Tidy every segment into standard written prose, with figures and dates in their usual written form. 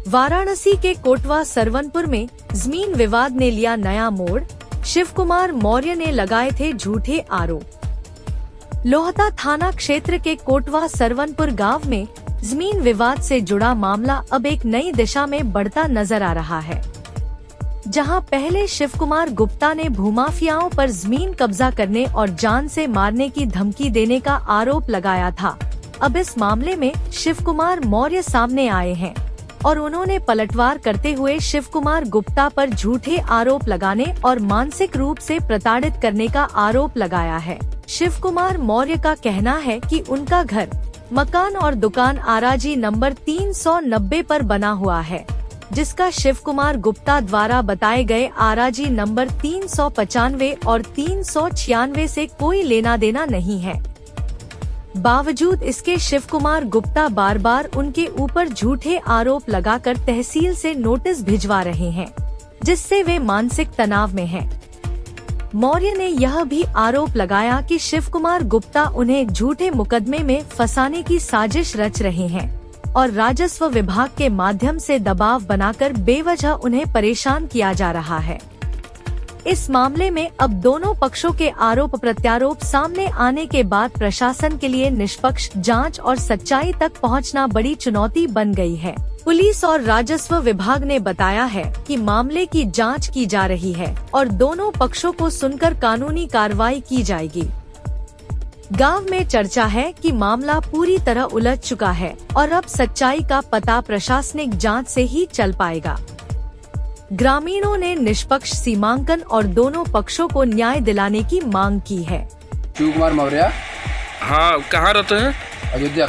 वाराणसी के कोटवा सरवनपुर में जमीन विवाद ने लिया नया मोड़, शिव कुमार मौर्य ने लगाए थे झूठे आरोप। लोहता थाना क्षेत्र के कोटवा सरवनपुर गांव में जमीन विवाद से जुड़ा मामला अब एक नई दिशा में बढ़ता नजर आ रहा है। जहां पहले शिव कुमार गुप्ता ने भूमाफियाओं पर जमीन कब्जा करने और जान से मारने की धमकी देने का आरोप लगाया था, अब इस मामले में शिव कुमार मौर्य सामने आए हैं और उन्होंने पलटवार करते हुए शिव कुमार गुप्ता पर झूठे आरोप लगाने और मानसिक रूप से प्रताड़ित करने का आरोप लगाया है। शिव कुमार मौर्य का कहना है कि उनका घर, मकान और दुकान आराजी नंबर 390 पर बना हुआ है, जिसका शिव कुमार गुप्ता द्वारा बताए गए आराजी नंबर 395 और 396 से कोई लेना देना नहीं है। बावजूद इसके शिव कुमार गुप्ता बार बार उनके ऊपर झूठे आरोप लगाकर तहसील से नोटिस भिजवा रहे हैं, जिससे वे मानसिक तनाव में हैं। मौर्य ने यह भी आरोप लगाया कि शिव कुमार गुप्ता उन्हें झूठे मुकदमे में फंसाने की साजिश रच रहे हैं और राजस्व विभाग के माध्यम से दबाव बनाकर बेवजह उन्हें परेशान किया जा रहा है। इस मामले में अब दोनों पक्षों के आरोप प्रत्यारोप सामने आने के बाद प्रशासन के लिए निष्पक्ष जांच और सच्चाई तक पहुंचना बड़ी चुनौती बन गई है। पुलिस और राजस्व विभाग ने बताया है कि मामले की जांच की जा रही है और दोनों पक्षों को सुनकर कानूनी कार्रवाई की जाएगी। गांव में चर्चा है कि मामला पूरी तरह उलझ चुका है और अब सच्चाई का पता प्रशासनिक जांच से ही चल पाएगा। ग्रामीणों ने निष्पक्ष सीमांकन और दोनों पक्षों को न्याय दिलाने की मांग की है। शिव कुमार मौर्य। हाँ, कहाँ रहते हैं? अयोध्या।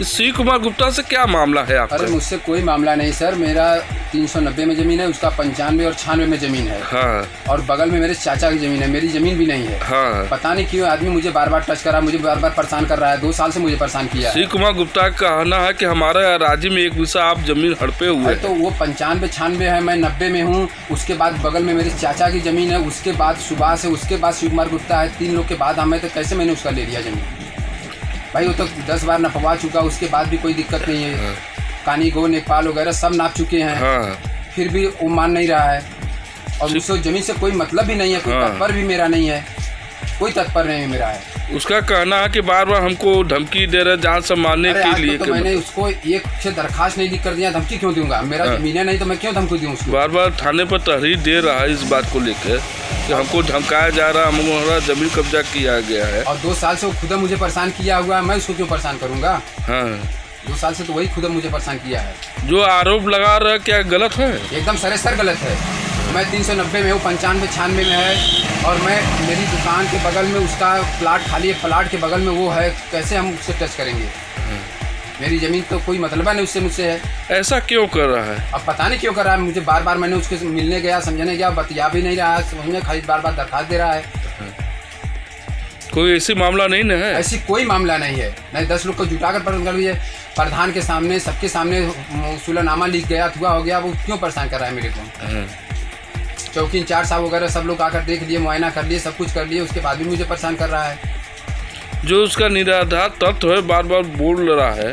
शिव कुमार गुप्ता से क्या मामला है आपका? अरे मुझसे कोई मामला नहीं सर, मेरा 390 में जमीन है, उसका 95 और 96 में जमीन है। हाँ। और बगल में मेरे चाचा की जमीन है, मेरी जमीन भी नहीं है। हाँ। पता नहीं क्यों आदमी मुझे बार बार टच कर रहा है, मुझे बार बार परेशान कर रहा है। 2 साल से मुझे परेशान किया। शिव कुमार गुप्ता का कहना है कि हमारे राज्य में एक विषय आप जमीन हड़पे हुए। तो वो 95 96 है, मैं 90 में हूँ। उसके बाद बगल में मेरे चाचा की जमीन है, उसके बाद सुभाष है, उसके बाद शिव कुमार गुप्ता है। 3 लोग के बाद हमें, तो कैसे मैंने उसका ले लिया जमीन? भाई वो तो 10 बार नपवा चुका, उसके बाद भी कोई दिक्कत नहीं है। हाँ। कानी गो नेपाल वगैरह सब नाप चुके हैं। हाँ। फिर भी वो मान नहीं रहा है और मुझसे जमीन से कोई मतलब भी नहीं है। कोई तत्पर भी मेरा नहीं है, कोई तत्पर नहीं मेरा है। उसका कहना है कि बार बार हमको धमकी दे रहे जान से मारने के लिए। तो मैंने उसको एक से दरखास्त नहीं लिख कर दिया, धमकी क्यों दूंगा? मेरा जमीन नहीं तो मैं क्यों धमकी दूं उसको? बार बार थाने पर तहरीर दे रहा है इस बात को लेकर कि हमको धमकाया जा रहा है, हमारा जमीन कब्जा किया गया है। और 2 साल से वो खुद मुझे परेशान किया हुआ है, मैं उसको क्यों परेशान करूंगा? हाँ। 2 साल से तो वही खुद मुझे परेशान किया है। जो आरोप लगा रहा है क्या गलत है? एकदम सरासर गलत है। मैं 390 में हूँ, 95 96 में है और मैं, मेरी दुकान के बगल में उसका प्लाट खाली है, प्लाट के बगल में वो है, कैसे हम उससे टच करेंगे? मेरी जमीन तो कोई मतलब नहीं उससे, मुझसे है। ऐसा क्यों कर रहा है? अब पता नहीं क्यों कर रहा है। मुझे बार बार, मैंने उसके मिलने गया, समझने गया, बतिया भी नहीं रहा है, समझने खाली बार बार दरखास्त दे रहा है। कोई ऐसी मामला नहीं ना है? ऐसी कोई मामला नहीं है। नहीं 10 लोग को जुटा कर परेशान कर दिए, प्रधान के सामने, सबके सामने सुलहनामा लिख गया, हुआ हो गया। वो क्यों परेशान कर रहा है मेरे को? चौकी इंचार्ज साहब वगैरह सब लोग आकर देख लिए, मुआयना कर लिए, सब कुछ कर लिए, उसके बाद भी मुझे परेशान कर रहा है। जो उसका निराधार तथ्य है, बार बार बोल रहा है,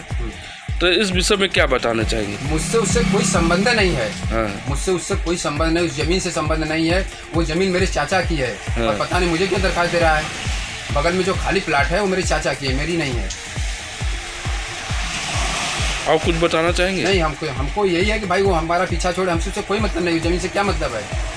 तो इस विषय में क्या बताना चाहिए? मुझसे उससे कोई संबंध नहीं है। हाँ। मुझसे उससे कोई संबंध नहीं, उस जमीन से संबंध नहीं है। वो जमीन मेरे चाचा की है। हाँ। और पता नहीं मुझे क्यों दरखास्त दे रहा है। बगल में जो खाली प्लाट है वो मेरे चाचा की है, मेरी नहीं है। आप कुछ बताना चाहेंगे? नहीं, हमको यही है कि भाई वो हमारा पीछा छोड़े, हमसे कोई मतलब नहीं, जमीन से क्या मतलब है।